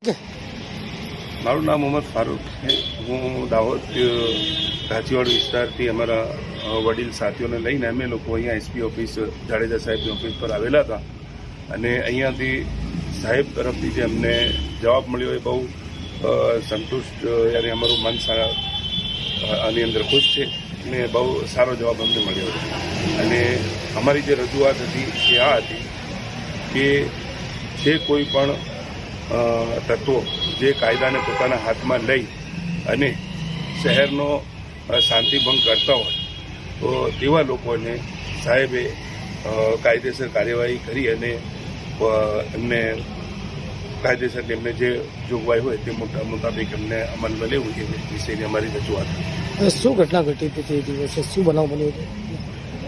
મારું નામ મોહમ્મદ ફારૂક છે. હું દાહોદ કાચીવાડ વિસ્તારથી અમારા વડીલ સાથીઓને લઈને અમે લોકો અહીંયા એસપી ઓફિસ જાડેજા સાહેબની ઓફિસ પર આવેલા હતા અને અહીંયાથી સાહેબ તરફથી જે અમને જવાબ મળ્યો એ બહુ સંતુષ્ટ યાર અમારું મન આની અંદર ખુશ છે અને બહુ સારો જવાબ અમને મળ્યો અને અમારી જે રજૂઆત હતી એ આ હતી કે જે કોઈ પણ તત્વો જે કાયદાને પોતાના હાથમાં લઈ અને શહેરનો શાંતિભંગ કરતા હોય તો તેવા લોકોને સાહેબે કાયદેસર કાર્યવાહી કરી અને એમને કાયદેસર એમને જે જોગવાઈ હોય તે મુતાબિક એમને અમલમાં લેવું એ વિશેની અમારી રજૂઆત. શું ઘટના ઘટી હતી તે દિવસે, શું બનાવ બન્યો હતો?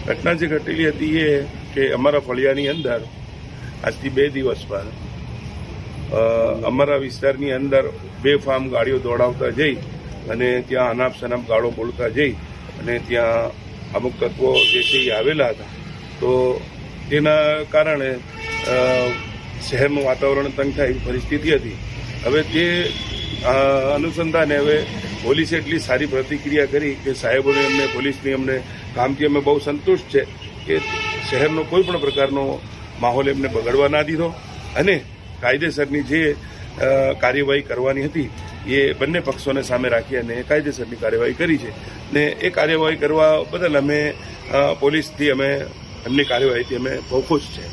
ઘટના જે ઘટેલી હતી એ કે અમારા ફળિયાની અંદર આજથી 2 દિવસ બાદ અમારા વિસ્તારની અંદર બેફામ ગાડીઓ દોડાવતા જઈ અને ત્યાં અનાપ શનાપ ગાળો બોલતા જઈ અને ત્યાં અમુક તત્વો જે છે એ આવેલા હતા. તો તેના કારણે શહેરનું વાતાવરણ તંગ થાય એવી પરિસ્થિતિ હતી. હવે તે અનુસંધાને હવે પોલીસે એટલી સારી પ્રતિક્રિયા કરી કે સાહેબોને અમને પોલીસની અમને કામથી અમે બહુ સંતુષ્ટ છે કે શહેરનો કોઈ પણ પ્રકારનો માહોલ એમને બગડવા ના દીધો અને કાયદેસરની જે કાર્યવાહી કરવાની હતી એ બંને પક્ષોને સામે રાખી અને કાયદેસરની કાર્યવાહી કરી છે ને એ કાર્યવાહી કરવા બદલ અમે પોલીસથી અમે એમની કાર્યવાહીથી અમે બહુ ખુશ છે.